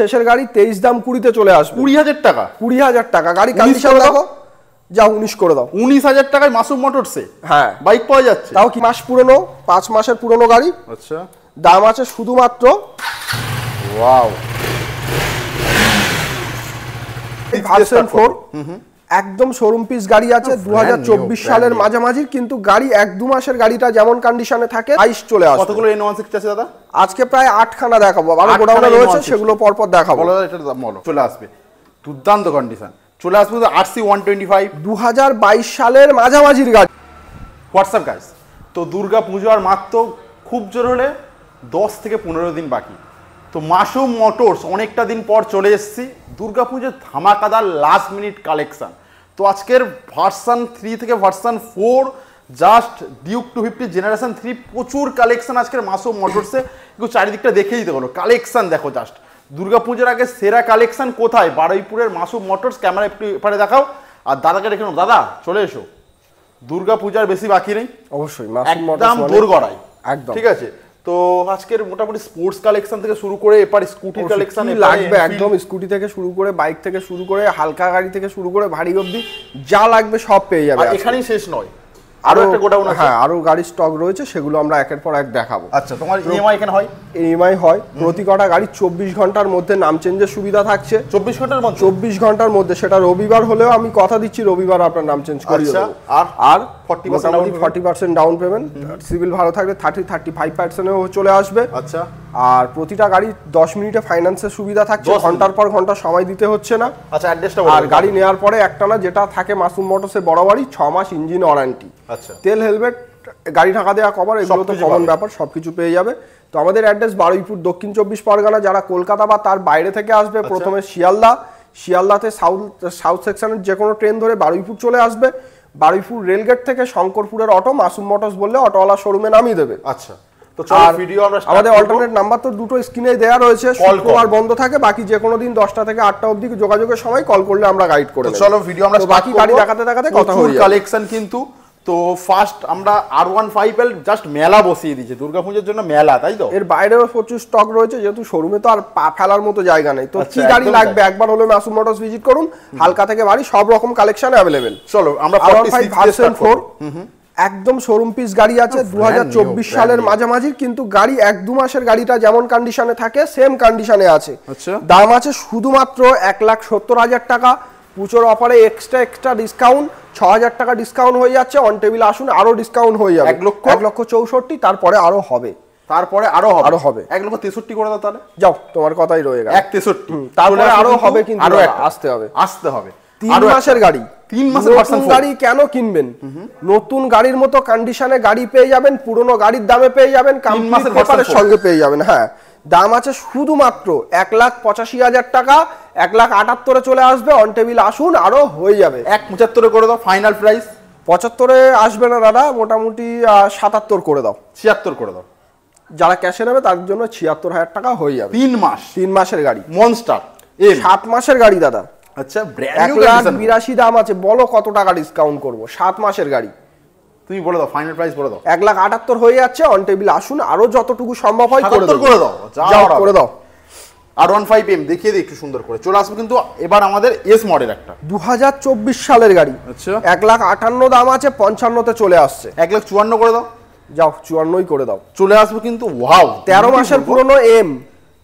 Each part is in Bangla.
শেষের গাড়ি 23 দাম 20 তে চলে আসবে। 20,000 টাকা? 20,000 টাকা। গাড়ি কন্ডিশন দেখো, যাও 19 করে দাও। 19,000 টাকায় মাসুম মোটরসে হ্যাঁ বাইক পাওয়া যাচ্ছে। তাও কি মাস পুরনো, 5 মাসের পুরনো গাড়ি। আচ্ছা, দাম আছে শুধুমাত্র ওয়াও ভার্সন 4, একদম শোরুম পিস গাড়ি আছে 2024 সালের মাঝামাঝি, কিন্তু গাড়ি 1-2 মাসের গাড়িটা যেমন কন্ডিশনে থাকে আইস চলে আসে। কতগুলো N16 আছে দাদা? আজকে প্রায় 8 খানা দেখাবো, আরো গোডাউনে রয়েছে সেগুলো পরপর দেখাবো। বলো এটার দাম বলো। চলে আসবে দুর্দান্ত কন্ডিশন, চলে আসবে RC 125 2022 সালের মাঝামাঝির গাড়ি। হোয়াটসঅ্যাপ গাইস, তো দুর্গা পুজো আর মাত্র খুব জোর হলে 10 থেকে 15 দিন বাকি। তো মাসুম মোটরস অনেকটা দিন পর চলে এসেছি, দুর্গাপুজোর ধামাকাদার লাস্ট মিনিট কালেকশন। তো আজকের ভার্সন 3 থেকে ভার্সন 4 জাস্ট ডিউক 250 জেনারেশন 3 প্রচুর কালেকশন আজকের মাসুম মোটরসে। একটু চারিদিকটা দেখেই দিতে পারো, কালেকশন দেখো জাস্ট। দুর্গাপুজোর আগে সেরা কালেকশন কোথায়? বারুইপুরের মাসুম মোটরস। ক্যামেরা একটু এপারে দেখাও আর দাদাকে রেখে নাও। দাদা চলে এসো, দুর্গাপূজার বেশি বাকি নেই, অবশ্যই একদম দোরগড়ায় একদম ঠিক আছে। তো আজকের মোটামুটি স্পোর্টস কালেকশন থেকে শুরু করে এপার স্কুটির কালেকশন লাগবে, একদম স্কুটি থেকে শুরু করে বাইক থেকে শুরু করে হালকা গাড়ি থেকে শুরু করে ভারী অবধি যা লাগবে সব পেয়ে যাবে। এখানেই শেষ নয়, আরো একটা গোডাউন আছে। হ্যাঁ, আরো গাড়ির স্টক রয়েছে, সেগুলো আমরা একের পর এক দেখাবো। আচ্ছা, তোমার ইএমআই এখানে হয়? ইএমআই হয় প্রতি কটা গাড়ি 24 ঘন্টার মধ্যে নাম চেঞ্জের সুবিধা থাকছে। 24 ঘন্টার মধ্যে? 24 ঘন্টার মধ্যে, সেটা রবিবার হলেও আমি কথা দিচ্ছি রবিবার আপনার নাম চেঞ্জ করিয়ে দেব। আর 40% ডাউন পেমেন্ট, সিভিল ভালো থাকলে 35%-এও চলে আসবে। আচ্ছা, আর প্রতিটা গাড়ি 10 মিনিটে ফাইন্যান্সের সুবিধা থাকছে, ঘন্টার পর ঘন্টা সময় দিতে হচ্ছে না। আচ্ছা, অ্যাড্রেসটা আর গাড়ি নেওয়ার পরে একটানা যেটা থাকে মাসুম মোটরসে বরাবরই 6 মাস ইঞ্জিন ওয়ারেন্টি। আচ্ছা, তেল, হেলমেট, গাড়ি ঢাকা দেওয়া, কভার, এগুলো তো কমন ব্যাপার, সবকিছু পেয়ে যাবে। তো আমাদের অ্যাড্রেস বারুইপুর, দক্ষিণ 24 পরগনা। যারা কলকাতা বা তার বাইরে থেকে আসবে প্রথমে শিয়ালদাতে সাউথ সেকশনের যে কোনো ট্রেন ধরে বারুইপুর চলে আসবে। বারুইপুর রেলগেট থেকে শঙ্করপুরের অটো মাসুম মোটরস বললে অটোওয়ালা শোরুমে নামিয়ে দেবে। আচ্ছা, তো চলো ভিডিও আমরা আমাদের অল্টারনেট নাম্বার তো দুটো স্ক্রিনে দেওয়া রয়েছে, শুক্রবার বন্ধ থাকে, বাকি যে কোনো দিন 10টা থেকে 8টা অবধি যোগাযোগের সময় কল করলে আমরা গাইড করে দেব। চলো ভিডিও আমরা বাকি গাড়ি দেখাতে দেখাতে কথা হয়ে যাবে। কালেকশন কিন্তু তো ফার্স্ট আমরা R15L জাস্ট মেলা বসিয়ে দিয়েছি দুর্গাপূজার জন্য, মেলা তাই তো? এর বাইরেও প্রচুর স্টক রয়েছে, যেহেতু শোরুমে তো আর পা ফেলার মতো জায়গা নেই। তো কি গাড়ি লাগবে একবার হলে মাসুম মোটরস ভিজিট করুন, হালকা থেকে ভারী সব রকম কালেকশন अवेलेबल। চলো আমরা ভার্সন 4 একদম শোরুম পিস গাড়ি আছে 2024 সালের মাঝামাঝি, কিন্তু গাড়ি 1-2 মাসের গাড়িটা যেমন কন্ডিশনে থাকে সেম কন্ডিশনে আছে। দাম আছে শুধুমাত্র 1,70,000 টাকা। পুজোর অফারে এক্সট্রা ডিসকাউন্ট 6,000 টাকা ডিসকাউন্ট হয়ে যাচ্ছে। অন টেবিল আসুন, আরো ডিসকাউন্ট হয়ে যাবে। 1,64,000, তারপরে আরো হবে, আরো হবে 1,63,000 করে দাও তাহলে। যাও, তোমার কথাই রয়ে গেল 1,63, তারপরে আরো হবে, কিন্তু আরো আসতে হবে। 3 মাসের গাড়ি, 3 মাসের ভার্সন 4 গাড়ি কেন কিনবেন? নতুন গাড়ির মতো কন্ডিশনে গাড়ি পেয়ে যাবেন, পুরনো গাড়ির দামে পেয়ে যাবেন, কমপ্লিট পেপারের সঙ্গে পেয়ে যাবেন। হ্যাঁ, দাম আছে শুধুমাত্র 1,85,000 টাকা। 1,78,000-এ চলে আসবে। অন টেবিল আসুন, আরো হয়ে যাবে। 1,75 করে দাও ফাইনাল প্রাইস। 75-এ আসবে না দাদা, মোটামুটি 77 করে দাও, 76 করে দাও। যারা ক্যাশে নেবে তার জন্য 76,000 টাকা হয়ে যাবে। 3 মাসের গাড়ি, মনস্টার 7 মাসের গাড়ি দাদা। আচ্ছা, ব্র্যান্ড নিউ 1,82,000 দাম আছে, বলো কত টাকা ডিসকাউন্ট করব? 7 মাসের গাড়ি তুমি বলে দাও, ফাইনাল প্রাইস বলে দাও। 1,78,000 হয়ে যাচ্ছে। অন টেবিল আসুন, আরো যতটুকু সম্ভব হয় করে দাও। যাও করে দাও। R15M দেখিয়ে দিই একটু সুন্দর করে। চলে আসবে কিন্তু এবার আমাদের এস মডেল একটা 2024 সালের গাড়ি। আচ্ছা, 1,58,000 দাম আছে, 55-তে চলে আসছে। 1,54,000 করে দাও। যাও 54 করে দাও। চলে আসবে কিন্তু ওয়াও, 13 মাসের পুরনো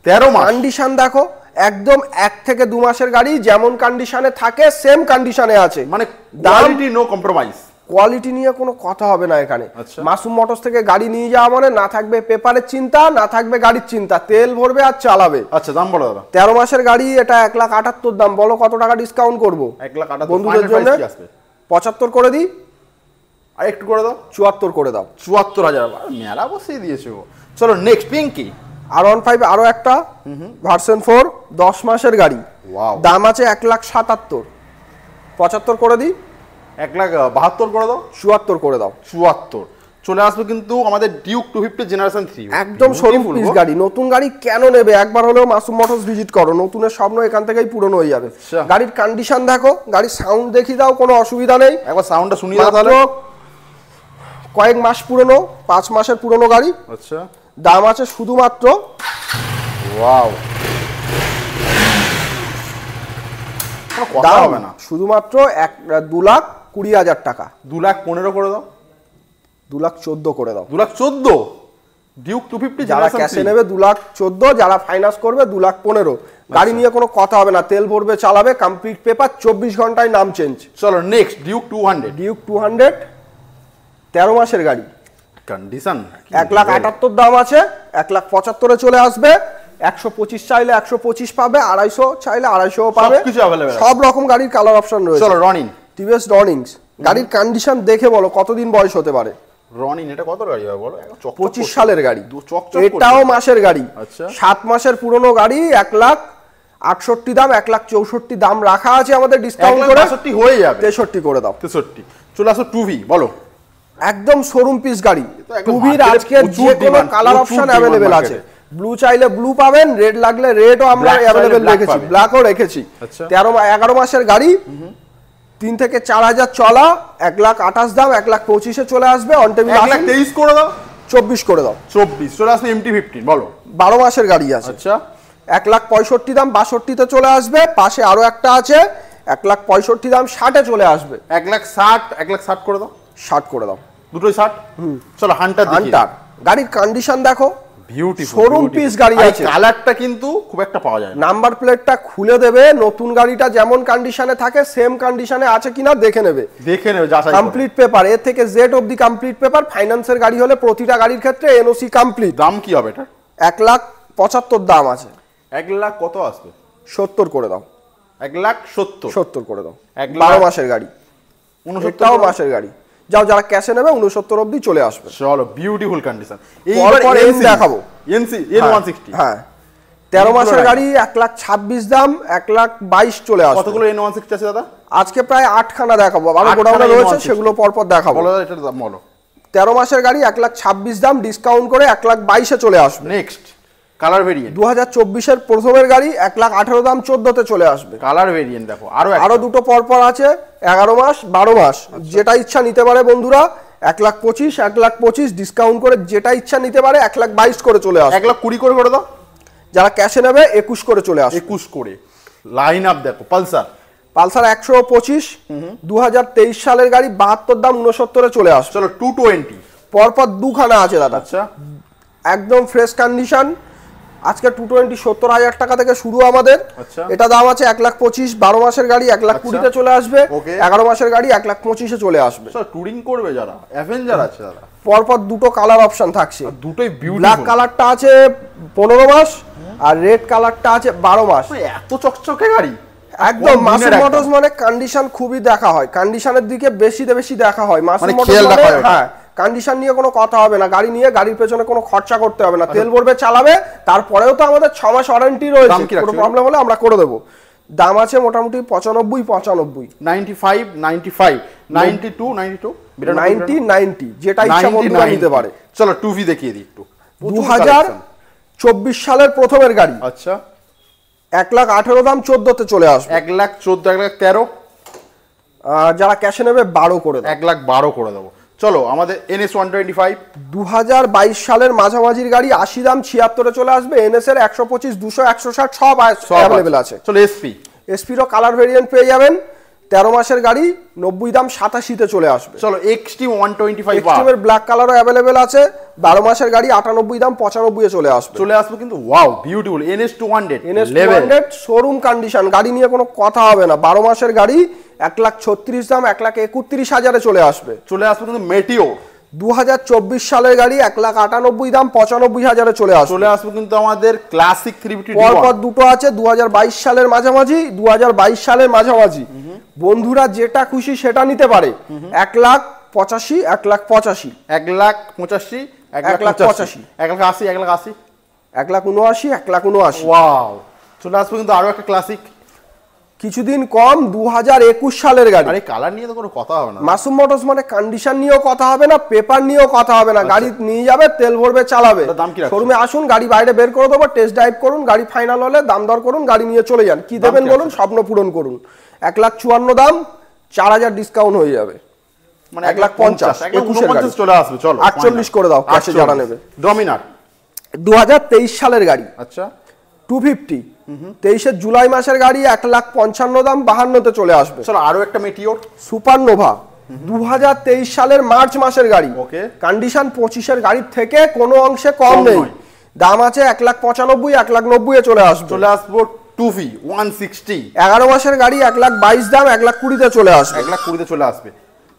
13 মাস কন্ডিশন দেখো, একদম 1 থেকে 2 মাসের গাড়ি যেমন কন্ডিশনে থাকে সেম কন্ডিশনে আছে, মানে কোয়ালিটি নো কম্প্রোমাইজ। কোয়ালিটি নিয়ে কোনো কথা হবে না এখানে। মাসুম মোটরস থেকে গাড়ি নিয়ে যাওয়া মানে না থাকবে পেপারের চিন্তা, না থাকবে গাড়ির চিন্তা, তেল ভরবে আর চালাবে। আচ্ছা, দাম বলো দাদা। 13 মাসের গাড়ি, এটা 1,78,000 দাম, বলো কত টাকা ডিসকাউন্ট করবো? 1,78,000 বন্ধুদের জন্য 75 করে দিই, আর একটু করে দাও, 74 করে দাও। 74,000 মেলা বসিয়ে দিয়েছো। চলো নেক্সট পিঙ্কি R15 আরো একটা ভার্সন 4 10 মাসের গাড়ি। দাম আছে 1,77,000, 75 করে দিই, 1,72,000 করে দাও, 74 করে দাও। 74 চলে আসবে কিন্তু আমাদের ডিউক 250 জেনারেশন 3 একদম শোরুম পিস গাড়ি। নতুন গাড়ি কেন নেবে? একবার হলেও মাসুম মোটরস ভিজিট করো, নতুনের স্বপ্ন এখান থেকেই পূরণ হয়ে যাবে। গাড়ির কন্ডিশন দেখো, গাড়ির সাউন্ড দেখিয়ে দাও, কোনো অসুবিধা নেই। একবার সাউন্ডটা শুনিয়ে দাও তাহলে। কয়েক মাস পুরনো, 5 মাসের পুরনো গাড়ি। আচ্ছা, দাম আছে শুধুমাত্র ওয়াও কথা হবে না। শুধুমাত্র 2,20,000 টাকা। 2,15,000 করে দাও, 2,14,000 করে দাও। 2,14,000 ডিউক 250 যারা ক্যাশে নেবে 2,14,000, যারা ফাইন্যান্স করবে 2,15,000। গাড়ি নিয়ে কোনো কথা হবে না, তেল ভরবে চালাবে, কমপ্লিট পেপার, 24 ঘন্টায় নাম চেঞ্জ। চলো নেক্সট ডিউক 200। ডিউক 200 13 মাসের গাড়ি, কন্ডিশন 1,78,000 দাম আছে, 1,75,000 চলে আসবে। 125 চাইলে 125 পাবে, 250 চাইলে 250 পাবে, সবকিছু अवेलेबल, সব রকম গাড়ির কালার অপশন রয়েছে। চলো রনিন, টিভিএস রনিংস। গাড়ির কন্ডিশন দেখে বলো কতদিন বয়স হতে পারে। রনিন এটা কত গাড়ি হবে বলো? 25 সালের গাড়ি, চকচক এটাও মাসের গাড়ি। আচ্ছা 7 মাসের পুরনো গাড়ি, 1,68,000 দাম, 1,64,000 দাম রাখা আছে আমাদের ডিসকাউন্ট করে। 1,62 হয়ে যাবে, 63 করে দাও। 63। চলে আসো টুভি, বলো একদম শোরুম পিস গাড়ি। একদম টুভির market আজকে প্রচুর যে কোনো demand, কালার প্রচুর অপশন demand অ্যাভেলেবেল market আছে। ব্লু চাইলে ব্লু পাবেন, রেড লাগলে রেডও আমরা Black অ্যাভেলেবেল চাইলে black রেখেছি, পাবেন। ব্ল্যাকও রেখেছি। আচ্ছা 11 মাসের গাড়ি, 3 থেকে 4,000 চলা, 1,28,000 দাম, 1,25,000 চলে আসবে। অন টেবিল 1,23 করে দাও, 24 করে দাও। 24। চলে আসো MT-15, বলো 12 মাসের গাড়ি আছে। আচ্ছা 1,65,000 দাম, 62-তে চলে আসবে। পাশে আরো একটা আছে, 1,65,000 দাম, 60-এ চলে আসবে। 1,60, 1,60 করে দাও, 60 করে দাও। দুটোই 60। চলো হান্টার দেখি। হান্টার গাড়ির কন্ডিশন দেখো, বিউটিফুল শোরুম পিস গাড়ি আছে। কালারটা কিন্তু খুব একটা পাওয়া যায় না। নাম্বার প্লেটটা খুলে দেবে, নতুন গাড়িটা যেমন কন্ডিশনে থাকে সেম কন্ডিশনে আছে কিনা দেখে নেবে, যাচাই কমপ্লিট পেপার এ থেকে জেড অবধি কমপ্লিট পেপার। ফাইন্যান্সের গাড়ি হলে প্রতিটা গাড়ির ক্ষেত্রে এনওসি কমপ্লিট। দাম কি হবে এটা? 1,75,000 দাম আছে। 1,00,000 কত আসবে? 70 করে দাও। 1,70,000 70 করে দাও। 1,00,000 12 মাসের গাড়ি, 69 মাসের গাড়ি। যাও যারা ক্যাশে নেবে 69 অবধি চলে আসবে। চলো বিউটিফুল কন্ডিশন। এইবার এন দেখাবো, এনসি N160। হ্যাঁ 13 মাসের গাড়ি, 1,26,000 দাম, 1,22,000 চলে আসবে। কতগুলো N160 আছে দাদা? আজকে প্রায় 8খানা দেখাবো, আরো গোডাউনে রয়েছে, সেগুলো পরপর দেখাবো। বলো দাদা এটার দাম বলো। 13 মাসের গাড়ি, 1,26,000 দাম, ডিসকাউন্ট করে 1,22,000 চলে আসবে। নেক্সট কালার ভেরিয়েন্ট 2024-এর প্রথমের গাড়ি, 1,18,000 দাম, 14-তে চলে আসবে। কালার ভেরিয়েন্ট দেখো, আরো দুটো পরপর আছে, 11 মাস 12 মাস। যেটা ইচ্ছা নিতে পারে বন্ধুরা। 1,25,000, 1,25,000 ডিসকাউন্ট করে যেটা ইচ্ছা নিতে পারে। 1,22,000 করে চলে আসবে। 1,20,000 করে দাও। যারা ক্যাশে নেবে 21 করে চলে আসবে। 21 করে। লাইন আপ দেখো, পালসার 125 2023 সালের গাড়ি, 72 দাম, 69-এ চলে আসবে। চলো 220 পরপর দুখানা আছে দাদা। আচ্ছা একদম ফ্রেশ কন্ডিশন। আজকে 220 70,000 টাকা থেকে শুরু আমাদের। আচ্ছা এটা দাম আছে 1,25,000। 12 মাসের গাড়ি 1,20,000-তে চলে আসবে। 11 মাসের গাড়ি 1,25,000-এ চলে আসবে। স্যার টুরিং করবে যারা, অ্যাভেঞ্জার আছে দাদা। পরপর দুটো কালার অপশন থাকছে, দুটোই বিউটিফুল। ব্ল্যাক কালারটা আছে 15 মাস আর রেড কালারটা আছে 12 মাস। এত চকচকে গাড়ি একদম। মাসুম মোটরস মানে কন্ডিশন খুবই দেখা হয়, কন্ডিশনের দিকে বেশি দেখা হয় মাসুম মোটরস মানে। হ্যাঁ কন্ডিশন নিয়ে কোনো কথা হবে না, গাড়ি নিয়ে গাড়ির পেছনে কোনো খরচা করতে হবে না, তেল ভরবে চালাবে। তারপরেও তো আমাদের 6 মাস ওয়ারেন্টি রয়েছে, কোনো প্রবলেম হলে আমরা করে দেবো। দাম আছে মোটামুটি 95 95 95 92 92 90 যেটা ইচ্ছা বন্ধুরা নিতে পারে। চলো টুভি দেখিয়ে দিই একটু। 2024 সালের প্রথমের গাড়ি। আচ্ছা 1,18,000 দাম, 14-তে চলে আসবে। 1,14 1,13 যারা ক্যাশে নেবে 12 করে দেবো। 1,12 করে দেবো। চলো আমাদের NS 125 2022 সালের মাঝামাঝির গাড়ি, 80 দাম, 76-এ চলে আসবে। NS এর 125 200 160 সব অ্যাভেলেবেল আছে। চলো এসপিরও কালার ভেরিয়েন্ট পেয়ে যাবেন। 13 মাসের গাড়ি, 90 দাম, 87-তে চলে আসবে। চলো এক্সট্রিম 125 এক্সট্রিমের ব্ল্যাক কালারও অ্যাভেলেবেল আছে। 12 মাসের গাড়ি, 98 দাম, 95-এ চলে আসবে। কিন্তু wow beautiful NS 200 showroom condition, গাড়ি নিয়ে কোনো কথা হবে না। 12 মাসের গাড়ি, 1,36,000 দাম, 1,31,000-এ চলে আসবে। কিন্তু মেটিওর 2024 সালের গাড়ি, 1,98,000 দাম, 95,000-এ চলে আসবে। কিন্তু আমাদের ক্লাসিক 350 পরপর দুটো আছে 2022 সালের মাঝামাঝি, 2022 সালের মাঝামাঝি। বন্ধুরা যেটা খুশি সেটা নিতে পারে। 1,85,000 1,85,000 1,85,000 1,85,000 1,80,000 1,80,000 1,79,000 1,79,000। ওয়াও চলে আসবে কিন্তু আরো একটা ক্লাসিক কিছুদিন কম 2021 সালের গাড়ি। আরে কালার নিয়ে তো কোনো কথা হবে না। মাসুম মোটরস মানে কন্ডিশন নিয়েও কথা হবে না, পেপার নিয়েও কথা হবে না। গাড়ি নিয়ে যাবে, তেল ভরবে, চালাবে। শোরুমে আসুন, গাড়ি বাইরে বের করে দেবো, টেস্ট ড্রাইভ করুন, গাড়ি ফাইনাল হলে দাম দর করুন, গাড়ি নিয়ে চলে যান। কি দেবেন বলুন, স্বপ্ন পূরণ করুন। 1,54,000 দাম, 4,000 ডিসকাউন্ট হয়ে যাবে, মানে 1,50,000 21 চলে আসবে। চলো 48 করে দাও ক্যাশে যারা নেবে। ডমিনার 2023 সালের গাড়ি। আচ্ছা 250 23 জুলাই মাসের গাড়ি 1,55,000 দাম 52 তে চলে আসবে। চলো আরো একটা মেটিওর সুপারনোভা 2023 সালের মার্চ মাসের গাড়ি, ওকে কন্ডিশন 25 এর গাড়ির থেকে কোনো অংশে কম নেই, দাম আছে 1,95,000 1,90,000 এ চলে আসবে। চলে আসবো 2V 160 11 মাসের গাড়ি 1,22,000 দাম 1,20,000 তে চলে আসবে। 1,20,000 তে চলে আসবে,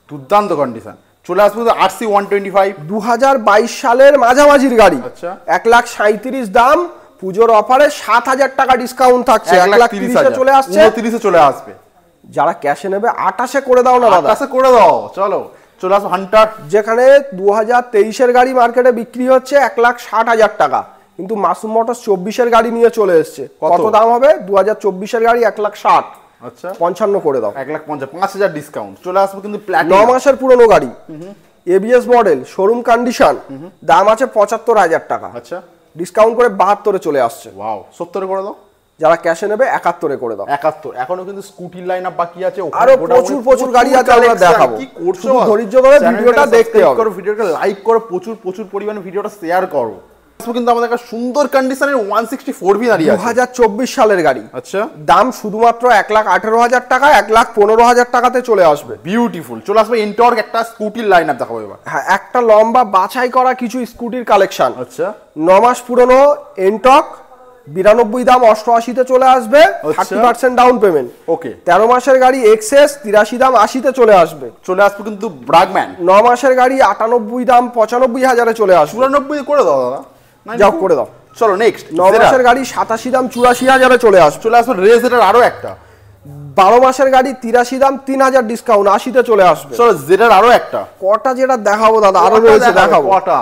দুর্দান্ত কন্ডিশন। চলে আসবে RC 125 2022 সালের মাঝামাঝির গাড়ি, আচ্ছা 1,37,000 দাম, পুজোর অফারে 7,000 টাকা ডিসকাউন্ট থাকছে, 1,30,000 চলে আসছে, 29 চলে আসবে। যারা ক্যাশে নেবে 28 করে দাও না দাদা, 28 করে দাও। চলো চলে আসো হান্টার, যেখানে 2023 এর গাড়ি মার্কেটে বিক্রি হচ্ছে 1,60,000 টাকা, কিন্তু মাসুম মোটরস 24 এর গাড়ি নিয়ে চলে এসেছে। কত দাম হবে? 2024 এর গাড়ি 1,60,000, আচ্ছা 55 করে দাও, 1,50,000 5,000 ডিসকাউন্ট। চলে আসবে কিন্তু 9 মাসের পুরনো গাড়ি, এবিএস মডেল, শোরুম কন্ডিশন, দাম আছে 75,000 টাকা, আচ্ছা ডিসকাউন্ট করে 72 চলে আসছে। ওয়াও 70 করে দাও, যারা ক্যাশে নেবে 71 করে দাও। 71। এখনো কিন্তু স্কুটির লাইন আপ বাকি আছে, আরো প্রচুর গাড়ি আছে, আমরা দেখাবো। কি করছো? ধৈর্য ধরে ভিডিওটা দেখতে হবে, ভিডিওটা লাইক করো, প্রচুর পরিমাণে ভিডিওটা শেয়ার করো। কিন্তু আমাদের একটা সুন্দর কন্ডিশনের 164V দাঁড়িয়ে আছে, 2024 সালের গাড়ি, আচ্ছা দাম শুধুমাত্র 1,18,000 টাকা, 1,15,000 টাকাতে চলে আসবে। বিউটিফুল। চলে আসবে এনটর্ক, একটা স্কুটির লাইন আপ দেখাবো এবার। হ্যাঁ, একটা লম্বা বাছাই করা কিছু স্কুটির কালেকশন, আচ্ছা 9 মাস পুরনো এনটর্ক, 92 দাম 88 তে চলে আসবে, 30% ডাউন পেমেন্ট, ওকে। 13 মাসের গাড়ি এক্সএস, 83 দাম 80 তে চলে আসবে। চলে আসবে কিন্তু ব্রাগম্যান, 9 মাসের গাড়ি 98 দাম 95,000 এ চলে আসবে। 94 করে দাও দাদা, যাও করে দাও। চলো নেক্সট, 9 মাসের গাড়ি 87 দাম 84,000 এ চলে আসবে। চলে আসবে রেজের আরো একটা, 12 মাসের গাড়ি 83 দাম 3,000 ডিসকাউন্ট 80 তে চলে আসবে। চলো জেডার আরো একটা, কটা যেটা দেখাবো দাদা, আরো রয়েছে দেখাবো। কটা?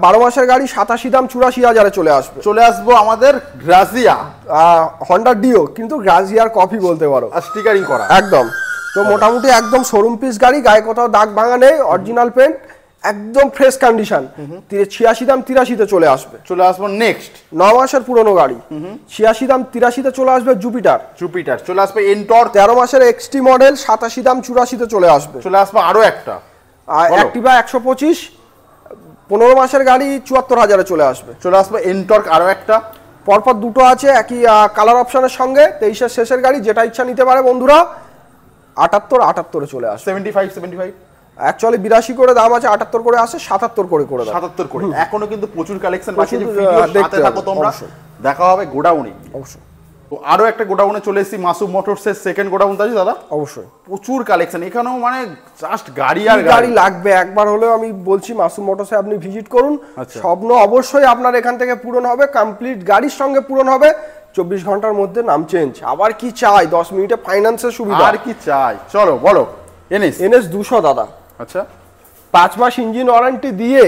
12 মাসের গাড়ি 87 দাম 84,000 এ চলে আসবে। চলে আসবো আমাদের গ্রাজিয়া, হন্ডা ডিও, কিন্তু গ্রাজিয়ার কপি বলতে পারো, স্টিকারিং করা একদম। তো মোটামুটি একদম শোরুম পিস গাড়ি, গায়ে কোথাও দাগ ভাঙা নেই, অরিজিনাল পেন্ট, একদম ফ্রেশ কন্ডিশন, 86 দাম 83 তে চলে আসবে। চলে আসবো নেক্সট, 9 মাসের পুরনো গাড়ি, 86 দাম 83 তে চলে আসবে জুপিটার। চলে আসবে এনটর্ক, 13 মাসের এক্সটি মডেল 87 দাম 84 তে চলে আসবে। চলে আসবে আরো একটা, অ্যাক্টিভা 125, 15 মাসের গাড়ি 74,000 এ চলে আসবে। চলে আসবে এনটর্ক আরো একটা, পরপর দুটো আছে একই কালার অপশনের সঙ্গে, 23 এর শেষের গাড়ি, যেটা ইচ্ছা নিতে পারে বন্ধুরা। 78 এ চলে আসবে। 75 অ্যাকচুয়ালি 82 করে দাম আছে, 78 করে আসে, 77 করে দাও, 77 করে। এখনো কিন্তু প্রচুর কালেকশন বাকি আছে, দেখতে থাকো তোমরা, দেখা হবে গোডাউনে অবশ্যই। তো আরো একটা গোডাউনে চলে এসেছি, মাসুম মোটরসের সেকেন্ড গোডাউন, তাই দাদা? অবশ্যই প্রচুর কালেকশন এখানেও, মানে জাস্ট গাড়ি আর গাড়ি লাগবে একবার হলেও আমি বলছি মাসুম মোটরসে আপনি ভিজিট করুন। আচ্ছা। স্বপ্ন অবশ্যই আপনার এখান থেকে পূরণ হবে, কমপ্লিট গাড়ির সঙ্গে পূরণ হবে, 24 ঘন্টার মধ্যে নাম চেঞ্জ। আবার কি চাই? 10 মিনিটে ফাইন্যান্সের সুবিধা, আর কি চাই? চলো বলো। এনএস 200 দাদা, আচ্ছা 5 মাস ইঞ্জিন ওয়ারেন্টি দিয়ে,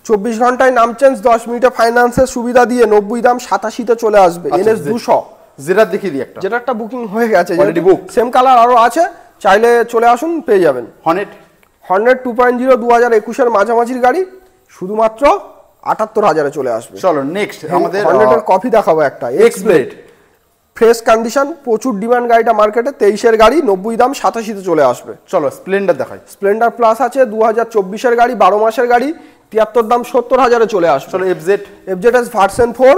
24 ঘন্টায় নাম চেঞ্জ, 10 মিনিটে ফাইন্যান্সের সুবিধা দিয়ে, 90 দাম 87 তে চলে আসবে। এনএস 200 যেটা দেখিয়ে দিই একটা, যেটা একটা বুকিং হয়ে গেছে, অলরেডি বুক, সেম কালার আরো আছে, চাইলে চলে আসুন পেয়ে যাবেন। হর্নেট 2.0 2021 এর মাঝামাঝির গাড়ি, শুধুমাত্র 78,000 এ চলে আসবে। চলো নেক্সট আমাদের হর্নেটের কপি দেখাবো একটা, এক্স ব্লেড, ফ্রেশ কন্ডিশন, প্রচুর ডিমান্ড গাড়িটা মার্কেটে, 23 এর গাড়ি, 90 দাম 87 তে চলে আসবে। চলো স্প্লেন্ডার দেখাই। স্প্লেন্ডার প্লাস আছে 2024 এর গাড়ি, 12 মাসের গাড়ি, 73 দাম 70,000 এ চলে আসবে। চলো এফজেডএস ভার্সন 4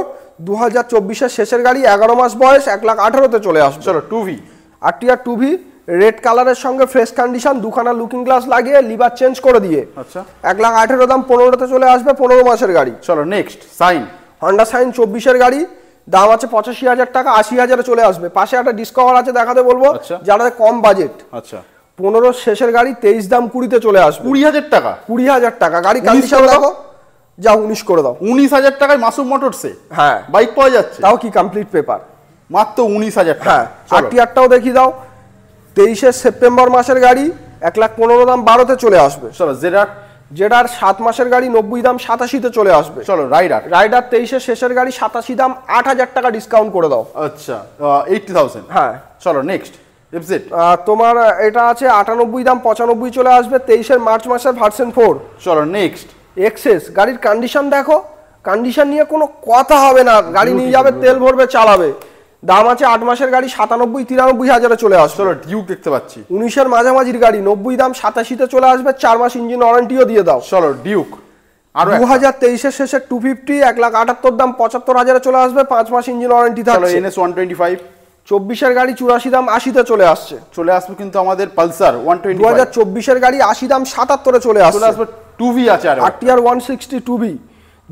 2024 এর শেষের গাড়ি, 11 মাস বয়স, 1,18,000 তে চলে আসবে। চলো 2V, আরটিআর 2V রেড কালারের সঙ্গে ফ্রেশ কন্ডিশন, দুখানা লুকিং গ্লাস লাগিয়ে, লিভার চেঞ্জ করে দিয়ে, আচ্ছা 1,18,000 দাম 15 তে চলে আসবে, 15 মাসের গাড়ি। চলো নেক্সট সাইন, হন্ডা সাইন 24 এর গাড়ি, দাম আছে 85,000 টাকা, 80,000 এ চলে আসবে। পাশে একটা ডিসকভার আছে, দেখাতে বলবো, যারা কম বাজেট। আচ্ছা 15 শেষের গাড়ি, 23 দাম 20 তে চলে আসবে। 20,000 টাকা, 20,000 টাকা গাড়ি কন্ডিশন দেখো, যাও 19 করে দাও। 19,000 টাকায় মাসুম মোটরসে হ্যাঁ বাইক পাওয়া যাচ্ছে, তাও কি কমপ্লিট পেপার, মাত্র 19,000 টাকা। হ্যাঁ আরটিআরটাও দেখিয়ে দাও, 23 সেপ্টেম্বর মাসের গাড়ি, 1,15,000 দাম 12 তে চলে আসবে। চলো জেডার 7 মাসের গাড়ি, 90 দাম 87 তে চলে আসবে। চলো রাইডার 23 শেষের গাড়ি, 87 দাম, 8,000 টাকা ডিসকাউন্ট করে দাও। আচ্ছা 80,000। হ্যাঁ চলো নেক্সট এফজেড, তোমার এটা আছে 98 দাম 95 চলে আসবে, 23 এর মার্চ মাসের ভার্সন 4। চলো নেক্সট এক্সেস, গাড়ির কন্ডিশন দেখো, কন্ডিশন নিয়ে কোনো কথা হবে না, গাড়ি নিয়ে যাবে, তেল ভরবে, চালাবে। দাম আছে 8 মাসের গাড়ি, 97-93,000 এ চলে আসবে। চলো ডিউক দেখতে পাচ্ছি, 19 এর মাঝামাঝির গাড়ি, 90 দাম 87 তে চলে আসবে, 4 মাস ইঞ্জিন ওয়ারেন্টিও দিয়ে দাও। চলো ডিউক 2023 এর শেষে 250 1,78,000 দাম 75,000 চলে আসবে, 5 মাস ইঞ্জিন ওয়ারেন্টি থাকছে। NS 125 24 এর গাড়ি 84 দাম 80 তে চলে আসবে কিন্তু আমাদের পালসার 125। 2024 এর গাড়ি 80 দাম 77 এ চলে আসবে 2V আছে আর RTR 160 2V।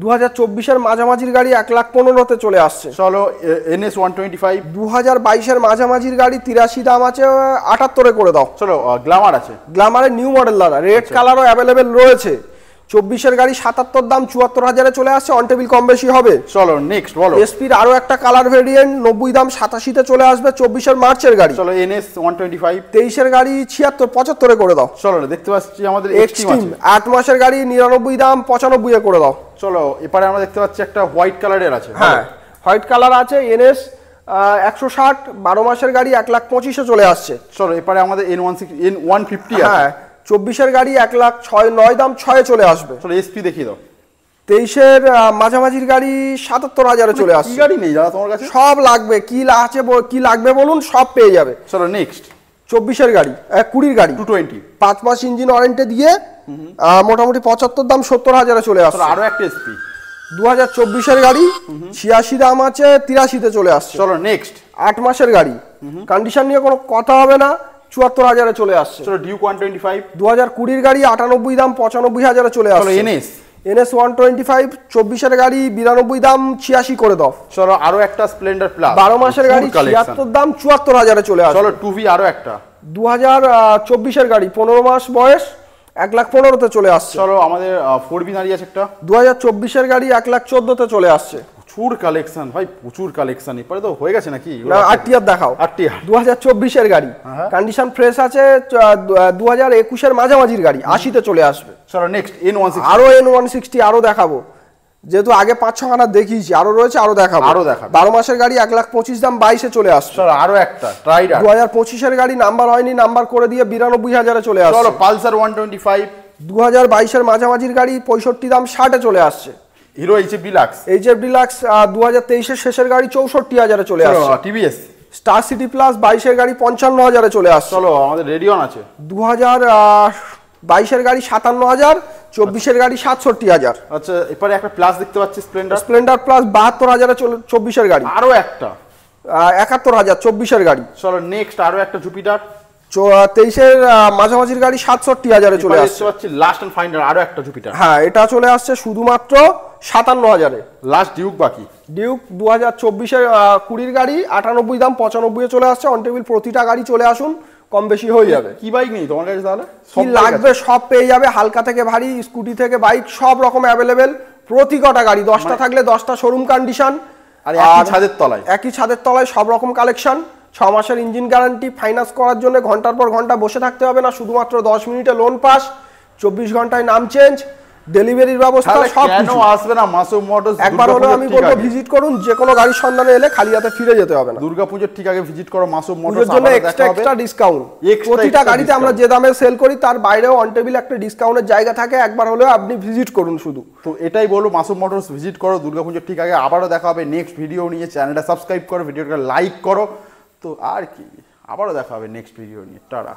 2024 এর মাঝামাঝির গাড়ি 1,15,000 তে চলে আসছে। চলো NS 125। 2022 এর মাঝামাঝির গাড়ি 83 দাম আছে 78 এ করে দাও। চলো গ্ল্যামার আছে, গ্ল্যামারের নিউ মডেল দাদা, রেড কালারও অ্যাভেলেবেল রয়েছে। 24 এর গাড়ি 77 দাম 74,000 এ চলে আসছে, অন টেবিল কম বেশি হবে। চলো নেক্সট বলো। এসপির আরো একটা কালার ভেরিয়েন্ট 90 দাম 87 তে চলে আসবে, 24 এর মার্চের গাড়ি। চলো NS 125। 23 এর গাড়ি 76 75 এ করে দাও। চলো দেখতে পাচ্ছি আমাদের এক্সট্রিম 8 মাসের গাড়ি 99 দাম 95 এ করে দাও। চলো এবারে আমরা দেখতে পাচ্ছি একটা হোয়াইট কালারের আছে। হ্যাঁ হোয়াইট কালার আছে, NS 160 12 মাসের গাড়ি 1,25,000 এ চলে আসছে। চলো এবারে আমাদের N150 আছে। হ্যাঁ 24 এর গাড়ি 1,06,9 দাম 6 এ চলে আসবে। চলো SP দেখিয়ে দাও। 23 এর মাঝামাঝির গাড়ি 77,000 এ চলে আসছে। কি গাড়ি নেই দাদা তোমার কাছে? সব লাগবে, কি লাগবে বলুন, সব পেয়ে যাবে। চলো নেক্সট 24 এর গাড়ি 20 এর গাড়ি 220 5 মাস ইঞ্জিন ওয়ারেন্টি দিয়ে মোটামুটি 75 দাম 70,000 এ চলে আসছে। চলো আরো একটা SP 2024 এর গাড়ি 86 দাম আছে 83 তে চলে আসছে। চলো নেক্সট 8 মাসের গাড়ি, কন্ডিশন নিয়ে কোনো কথা হবে না, 74,000 এ চলে আসছে। চলো ডিউক 125 2020 এর গাড়ি 98 দাম 95,000 এ চলে আসছে। চলো NS 125 24 এর গাড়ি 92 দাম 86 করে দাও। চলো আরো একটা স্প্লেন্ডার প্লাস 12 মাসের গাড়ি 76 দাম 74,000 এ চলে আসছে। চলো 2V আরো একটা 2024 এর গাড়ি 15 মাস বয়স 1,15,000 তে চলে আসছে। চলো আমাদের 4V দাঁড়িয়ে আছে একটা 2024 এর গাড়ি 1,14,000 তে চলে আসছে। প্রচুর কালেকশন ভাই, প্রচুর কালেকশন। এবারে তো হয়ে গেছে নাকি? RTR দেখাও। RTR 2024 এর গাড়ি, কন্ডিশন ফ্রেশ আছে, 2021 এর মাঝামাঝির গাড়ি 80 তে চলে আসবে। চলো নেক্সট N160 আরো N160 আরো দেখাবো, যেহেতু আগে 5-6 খানা দেখিয়েছি, আরো রয়েছে, আরো দেখাবো। 12 মাসের গাড়ি 1,25,000 দাম 22 এ চলে আসবে। চলো আরো একটা ট্রাইডার 2025 এর গাড়ি নাম্বার হয়নি, নাম্বার করে দিয়ে 92,000 এ চলে আসছে। চলো পালসার 125 2022 এর মাঝামাঝির গাড়ি 65 দাম 60 এ চলে আসছে। হিরো HF ডিলাক্স 2023 এর শেষের গাড়ি 64,000 এ চলে আসছে। TVS স্টার সিটি প্লাস 22 এর গাড়ি 55,000 এ চলে আসছে। চলো আমাদের রেডিয়ন আছে 2022 এর গাড়ি 57,000, 24 এর গাড়ি 67,000। আচ্ছা এবারে একটা প্লাস দেখতে পাচ্ছি স্প্লেন্ডার প্লাস 72,000 এ 24 এর গাড়ি। আরো একটা 71,000 24 এর গাড়ি। চলো নেক্সট আরো একটা জুপিটার 23 এর মাঝামাঝির গাড়ি 67,000 এ চলে আসছে। দেখতে পাচ্ছি লাস্ট এন্ড ফাইনাল আরো একটা জুপিটার। হ্যাঁ এটা চলে আসছে শুধুমাত্র 57,000 এ। লাস্ট ডিউক বাকি। ডিউক 2024 এর 20 গাড়ি 98 দাম 95 এ চলে আসছে। অন টেবিল প্রতিটা গাড়ি চলে আসুন, কম বেশি হয়ে যাবে। কি বাইক নেই তোমার কাছে তাহলে? কি লাগবে সব পেয়ে যাবে, হালকা থেকে ভারী, স্কুটি থেকে বাইক, সব রকম অ্যাভেলেবেল। প্রতি কটা গাড়ি 10টা থাকলে 10টা শোরুম কন্ডিশন, আর একই ছাদের তলায় সব রকম কালেকশন। 6 মাসের ইঞ্জিন গ্যারান্টি, ফাইন্যান্স করার জন্য ঘন্টার পর ঘন্টা বসে থাকতে হবে না, শুধুমাত্র 10 মিনিটে লোন পাস, 24 ঘন্টায় নাম চেঞ্জ, ডেলিভারির ব্যবস্থা, সব কিছু। আসবে না মাসুম মোটরস? একবার হলো আমি বলবো ভিজিট করুন, যে কোনো গাড়ির সন্ধানে এলে খালি হাতে ফিরে যেতে হবে না। দুর্গাপূজার ঠিক আগে ভিজিট করো মাসুম মোটরস, জন্য এক্সট্রা ডিসকাউন্ট। প্রতিটা গাড়িতে আমরা যে দামে সেল করি তার বাইরেও অন টেবিল একটা ডিসকাউন্টের জায়গা থাকে, একবার হলেও আপনি ভিজিট করুন শুধু। তো এটাই বলবো, মাসুম মোটরস ভিজিট করো দুর্গাপূজার ঠিক আগে। আবারও দেখা হবে নেক্সট ভিডিও নিয়ে। চ্যানেলটা সাবস্ক্রাইব করো, ভিডিওটা লাইক করো। তো আর কি, আবারও দেখা হবে নেক্সট ভিডিও নিয়ে। টাটা।